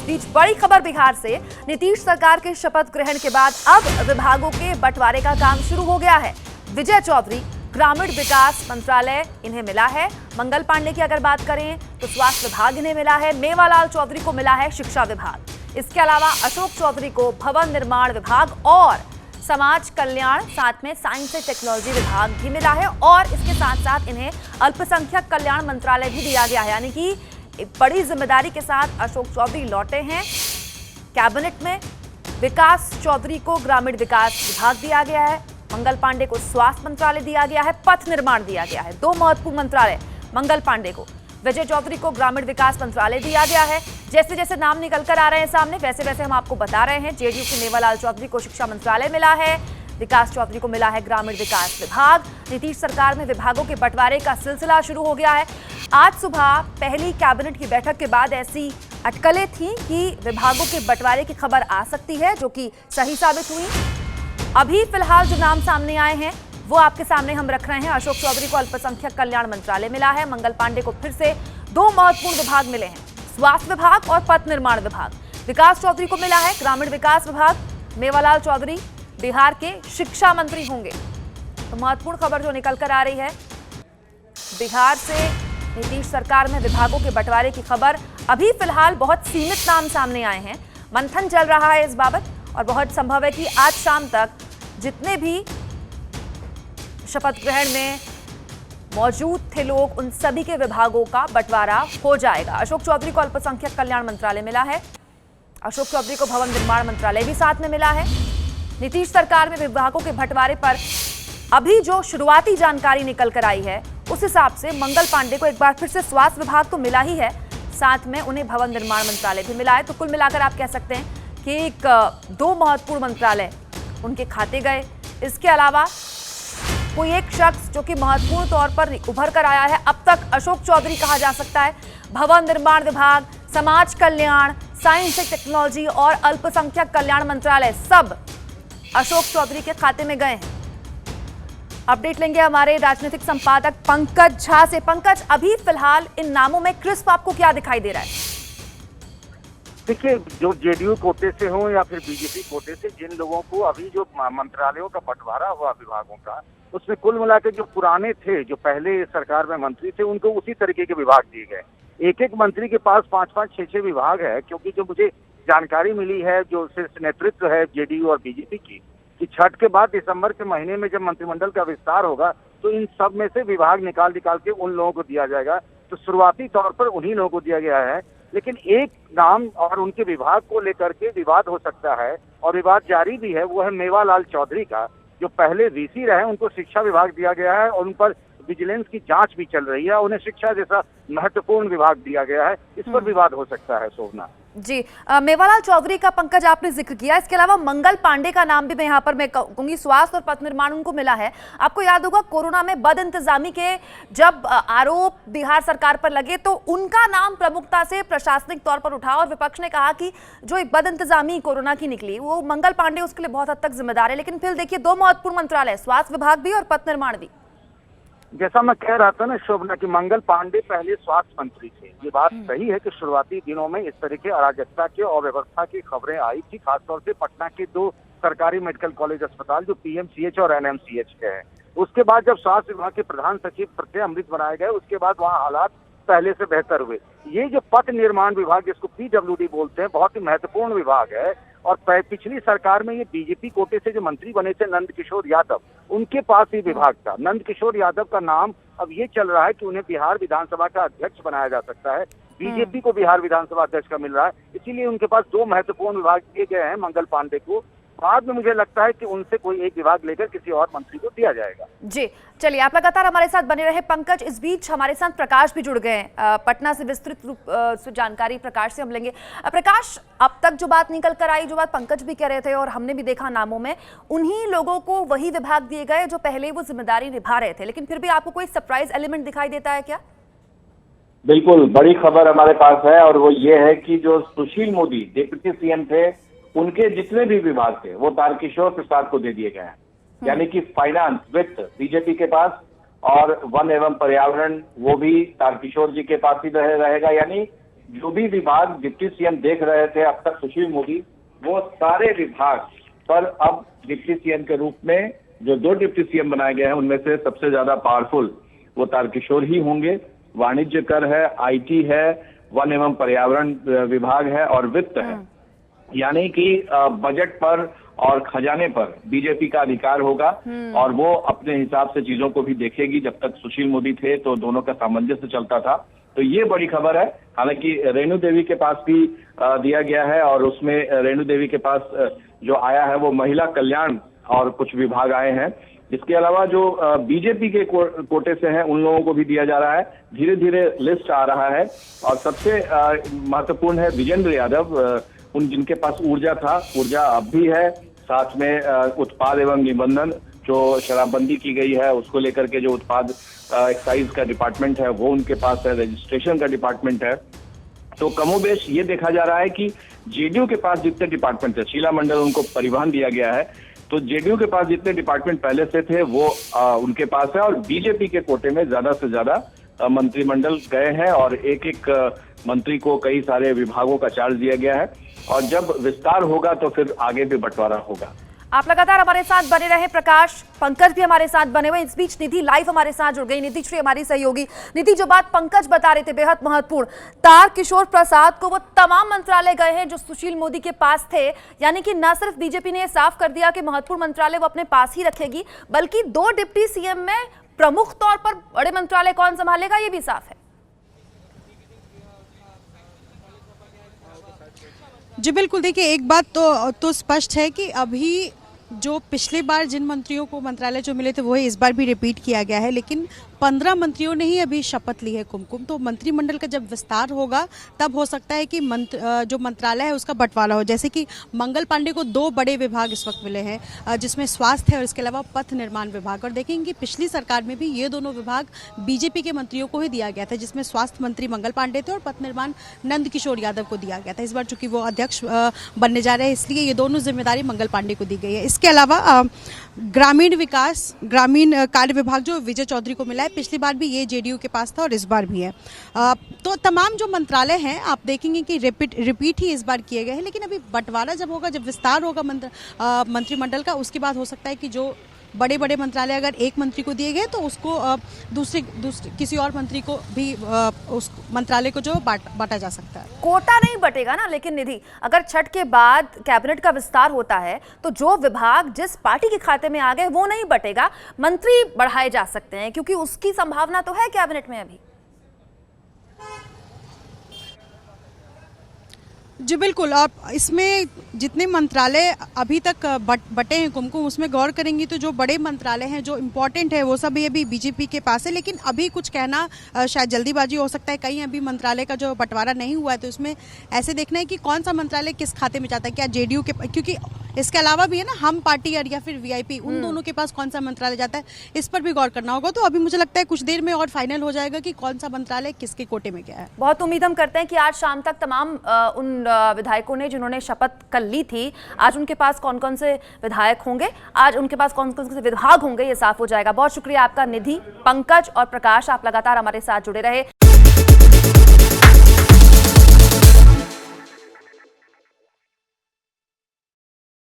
बीच बड़ी खबर बिहार से। नीतीश सरकार के शपथ ग्रहण के बाद अब विभागों के बंटवारे का काम शुरू हो गया है। विजय चौधरी ग्रामीण विकास मंत्रालय इन्हें मिला है। मंगल पांडे की अगर बात करें तो स्वास्थ्य विभाग इन्हें मिला है। मेवालाल चौधरी को मिला है शिक्षा विभाग। इसके अलावा अशोक चौधरी को भवन निर्माण विभाग और समाज कल्याण, साथ में साइंस एंड टेक्नोलॉजी विभाग भी मिला है। और इसके साथ साथ इन्हें अल्पसंख्यक कल्याण मंत्रालय भी दिया गया है। यानी कि एक बड़ी जिम्मेदारी के साथ अशोक चौधरी लौटे हैं कैबिनेट में। विकास चौधरी को ग्रामीण विकास विभाग दिया गया है। मंगल पांडे को स्वास्थ्य मंत्रालय दिया गया है। पथ निर्माण दिया गया है। दो महत्वपूर्ण मंत्रालय मंगल पांडे को। विजय चौधरी को ग्रामीण विकास मंत्रालय दिया गया है। जैसे जैसे नाम निकल कर आ रहे हैं सामने, वैसे वैसे हम आपको बता रहे हैं। जेडीयू के मेवालाल चौधरी को शिक्षा मंत्रालय मिला है। विकास चौधरी को मिला है ग्रामीण विकास विभाग। नीतीश सरकार में विभागों के बंटवारे का सिलसिला शुरू हो गया है। आज सुबह पहली कैबिनेट की बैठक के बाद ऐसी अटकलें थी कि विभागों के बंटवारे की खबर आ सकती है, जो कि सही साबित हुई। अभी फिलहाल जो नाम सामने आए हैं वो आपके सामने हम रख रहे हैं। अशोक चौधरी को अल्पसंख्यक कल्याण मंत्रालय मिला है। मंगल पांडे को फिर से दो महत्वपूर्ण विभाग मिले हैं, स्वास्थ्य विभाग और पथ निर्माण विभाग। विकास चौधरी को मिला है ग्रामीण विकास विभाग। मेवालाल चौधरी बिहार के शिक्षा मंत्री होंगे। तो महत्वपूर्ण खबर जो निकल कर आ रही है, बिहार से नीतीश सरकार में विभागों के बंटवारे की खबर। अभी फिलहाल बहुत सीमित नाम सामने आए हैं। मंथन चल रहा है इस बाबत और बहुत संभव है कि आज शाम तक जितने भी शपथ ग्रहण में मौजूद थे लोग, उन सभी के विभागों का बंटवारा हो जाएगा। अशोक चौधरी को अल्पसंख्यक कल्याण मंत्रालय मिला है। अशोक चौधरी को भवन निर्माण मंत्रालय भी साथ में मिला है। नीतीश सरकार में विभागों के बंटवारे पर अभी जो शुरुआती जानकारी निकल कर आई है, उस हिसाब से मंगल पांडे को एक बार फिर से स्वास्थ्य विभाग तो मिला ही है, साथ में उन्हें भवन निर्माण मंत्रालय भी मिला है। तो कुल मिलाकर आप कह सकते हैं कि एक दो महत्वपूर्ण मंत्रालय उनके खाते गए। इसके अलावा कोई एक शख्स जो कि महत्वपूर्ण तौर पर उभर कर आया है अब तक, अशोक चौधरी कहा जा सकता है। भवन निर्माण विभाग, समाज कल्याण, साइंस एंड टेक्नोलॉजी और अल्पसंख्यक कल्याण मंत्रालय सब अशोक चौधरी के खाते में गए हैं। अपडेट लेंगे हमारे राजनीतिक संपादक पंकज झा से। पंकज, अभी फिलहाल इन नामों में क्रिस्प आपको क्या दिखाई दे रहा है? देखिए, जो जेडीयू कोटे से हो या फिर बीजेपी कोटे से, जिन लोगों को अभी जो मंत्रालयों का बंटवारा हुआ विभागों का, उसमें कुल मिलाकर जो पुराने थे, जो पहले सरकार में मंत्री थे, उनको उसी तरीके के विभाग दिए गए। एक एक मंत्री के पास 5-5, 6-6 विभाग है। क्योंकि जो मुझे जानकारी मिली है, जो शीर्ष नेतृत्व है जेडीयू और बीजेपी की, कि छठ के बाद दिसंबर के महीने में जब मंत्रिमंडल का विस्तार होगा तो इन सब में से विभाग निकाल के उन लोगों को दिया जाएगा। तो शुरुआती तौर पर उन्हीं लोगों को दिया गया है। लेकिन एक नाम और उनके विभाग को लेकर के विवाद हो सकता है और विवाद जारी भी है, वो है मेवालाल चौधरी का। जो पहले वीसी रहे, उनको शिक्षा विभाग दिया गया है और उन पर विजिलेंस की जांच भी चल रही है। उन्हें शिक्षा जैसा महत्वपूर्ण विभाग दिया गया है। इस पर विवाद हो सकता है। शोभना जी, मेवालाल चौधरी का पंकज आपने जिक्र किया। इसके अलावा मंगल पांडे का नाम भी मैं कहूंगी, स्वास्थ्य और पथ निर्माण उनको मिला है। आपको याद होगा कोरोना में बद इंतजामी के जब आरोप बिहार सरकार पर लगे तो उनका नाम प्रमुखता से प्रशासनिक तौर पर उठा और विपक्ष ने कहा कि जो एक बद इंतजामी कोरोना की निकली, वो मंगल पांडे उसके लिए बहुत हद तक जिम्मेदार है। लेकिन फिर देखिए, दो महत्वपूर्ण मंत्रालय, स्वास्थ्य विभाग भी और पथ निर्माण भी। जैसा मैं कह रहा था ना शोभना, कि मंगल पांडे पहले स्वास्थ्य मंत्री थे। ये बात सही है कि शुरुआती दिनों में इस तरह के अराजकता के और व्यवस्था की खबरें आई थी, खासतौर से पटना के दो सरकारी मेडिकल कॉलेज अस्पताल जो पीएमसीएच और एनएमसीएच के हैं। उसके बाद जब स्वास्थ्य विभाग के प्रधान सचिव प्रत्यय अमृत बनाए गए, उसके बाद वहाँ हालात पहले से बेहतर हुए। ये जो पथ निर्माण विभाग, जिसको पीडब्ल्यूडी बोलते हैं, बहुत ही महत्वपूर्ण विभाग है। और पिछली सरकार में ये बीजेपी कोटे से जो मंत्री बने थे नंद किशोर यादव, उनके पास ही विभाग था। नंद किशोर यादव का नाम अब ये चल रहा है कि उन्हें बिहार विधानसभा का अध्यक्ष बनाया जा सकता है। बीजेपी को बिहार विधानसभा अध्यक्ष का मिल रहा है, इसीलिए उनके पास दो महत्वपूर्ण विभाग दिए गए हैं मंगल पांडे को। बाद में मुझे लगता है कि उनसे कोई एक विभाग लेकर किसी और मंत्री को दिया जाएगा। जी, चलिए, आप लगातार हमारे साथ बने रहे पंकज। इस बीच हमारे साथ प्रकाश भी जुड़ गए हैं पटना से। विस्तृत रूप से जानकारी प्रकाश से हम लेंगे। प्रकाश, अब तक जो बात निकल कर आई, जो बात पंकज भी कह रहे थे और हमने भी देखा नामों में, उन्हीं लोगों को वही विभाग दिए गए जो पहले वो जिम्मेदारी निभा रहे थे। लेकिन फिर भी आपको कोई सरप्राइज एलिमेंट दिखाई देता है क्या? बिल्कुल, बड़ी खबर हमारे पास है और वो ये है कि जो सुशील मोदी डिप्टी सीएम थे, उनके जितने भी विभाग थे वो तारकिशोर प्रसाद को दे दिए गए हैं। यानी कि फाइनेंस, वित्त बीजेपी के पास और वन एवं पर्यावरण वो भी तारकिशोर जी के पास ही रहेगा। यानी जो भी विभाग डिप्टी सीएम देख रहे थे अब तक सुशील मोदी, वो सारे विभाग पर अब डिप्टी सीएम के रूप में जो 2 डिप्टी सीएम बनाए गए हैं उनमें से सबसे ज्यादा पावरफुल वो तारकिशोर ही होंगे। वाणिज्य कर है, आईटी है, वन एवं पर्यावरण विभाग है और वित्त है। यानी कि बजट पर और खजाने पर बीजेपी का अधिकार होगा और वो अपने हिसाब से चीजों को भी देखेगी। जब तक सुशील मोदी थे तो दोनों का सामंजस्य चलता था। तो ये बड़ी खबर है। हालांकि रेणु देवी के पास भी दिया गया है और उसमें रेणु देवी के पास जो आया है वो महिला कल्याण और कुछ विभाग आए हैं। इसके अलावा जो बीजेपी के कोटे से हैं उन लोगों को भी दिया जा रहा है। धीरे धीरे लिस्ट आ रहा है और सबसे महत्वपूर्ण है विजेंद्र यादव, उन जिनके पास ऊर्जा था, ऊर्जा अब भी है, साथ में उत्पाद एवं निबंधन जो शराबबंदी की गई है उसको लेकर के जो उत्पाद एक्साइज का डिपार्टमेंट है वो उनके पास है, रजिस्ट्रेशन का डिपार्टमेंट है। तो कमोबेश ये देखा जा रहा है कि जेडीयू के पास जितने डिपार्टमेंट है, शीला मंडल उनको परिवहन दिया गया है, तो जेडीयू के पास जितने डिपार्टमेंट पहले से थे वो उनके पास है और बीजेपी के कोटे में ज्यादा से ज्यादा मंत्रिमंडल गए हैं और एक एक मंत्री को कई सारे विभागों का चार्ज दिया गया है और जब विस्तार होगा तो फिर आगे भी बंटवारा होगा। आप लगातार हमारे साथ बने रहे प्रकाश, पंकज भी हमारे साथ बने हुए। इस बीच निधि लाइव हमारे साथ जुड़ गई। निधि श्री हमारी सहयोगी। निधि, जो बात पंकज बता रहे थे बेहद महत्वपूर्ण, तारकिशोर प्रसाद को वो तमाम मंत्रालय गए हैं जो सुशील मोदी के पास थे। यानी कि न सिर्फ बीजेपी ने साफ कर दिया कि महत्वपूर्ण मंत्रालय वो अपने पास ही रखेगी, बल्कि 2 डिप्टी सीएम में प्रमुख तौर पर बड़े मंत्रालय कौन संभालेगा ये भी साफ है। जी बिल्कुल, देखिए एक बात तो स्पष्ट है कि अभी जो पिछले बार जिन मंत्रियों को मंत्रालय जो मिले थे वही इस बार भी रिपीट किया गया है, लेकिन 15 मंत्रियों ने ही अभी शपथ ली है कुमकुम। तो मंत्रिमंडल का जब विस्तार होगा तब हो सकता है कि जो मंत्रालय है उसका बंटवारा हो। जैसे कि मंगल पांडे को 2 बड़े विभाग इस वक्त मिले हैं, जिसमें स्वास्थ्य है और इसके अलावा पथ निर्माण विभाग। और देखेंगे कि पिछली सरकार में भी ये दोनों विभाग बीजेपी के मंत्रियों को ही दिया गया था, जिसमें स्वास्थ्य मंत्री मंगल पांडे थे और पथ निर्माण नंद किशोर यादव को दिया गया था। इस बार चूंकि वो अध्यक्ष बनने जा रहे हैं इसलिए ये दोनों जिम्मेदारी मंगल पांडे को दी गई है। इसके अलावा ग्रामीण विकास, ग्रामीण कार्य विभाग जो विजय चौधरी को मिला है, पिछली बार भी ये जेडीयू के पास था और इस बार भी है। तो तमाम जो मंत्रालय हैं आप देखेंगे कि रिपीट ही इस बार किए गए हैं, लेकिन अभी बंटवारा जब होगा, जब विस्तार होगा मंत्रिमंडल का, उसके बाद हो सकता है कि जो बड़े बड़े मंत्रालय अगर एक मंत्री को दिए गए तो उसको दूसरे किसी और मंत्री को भी उस मंत्रालय को जो बांटा जा सकता है। कोटा नहीं बटेगा ना, लेकिन निधि, अगर छठ के बाद कैबिनेट का विस्तार होता है तो जो विभाग जिस पार्टी के खाते में आ गए वो नहीं बटेगा, मंत्री बढ़ाए जा सकते हैं, क्योंकि उसकी संभावना तो है कैबिनेट में अभी। जी बिल्कुल, आप इसमें जितने मंत्रालय अभी तक बटे हैं कुमकुम, उसमें गौर करेंगी तो जो बड़े मंत्रालय हैं जो इम्पोर्टेंट है वो सब अभी बीजेपी के पास है। लेकिन अभी कुछ कहना शायद जल्दीबाजी हो सकता है, कहीं अभी मंत्रालय का जो बंटवारा नहीं हुआ है तो इसमें ऐसे देखना है कि कौन सा मंत्रालय किस खाते में जाता है, क्या जेडीयू के, क्योंकि इसके अलावा भी है ना हम पार्टी या फिर वीआईपी, उन दोनों के पास कौन सा मंत्रालय जाता है, इस पर भी गौर करना होगा। तो अभी मुझे लगता है कुछ देर में और फाइनल हो जाएगा कि कौन सा मंत्रालय किसके कोटे में गया है। बहुत उम्मीद हम करते हैं कि आज शाम तक तमाम उन विधायकों ने जिन्होंने शपथ कल ली थी, आज उनके पास कौन कौन से विधायक होंगे, आज उनके पास कौन कौन से विभाग होंगे, ये साफ हो जाएगा। बहुत शुक्रिया आपका निधि, पंकज और प्रकाश, आप लगातार हमारे साथ जुड़े रहे।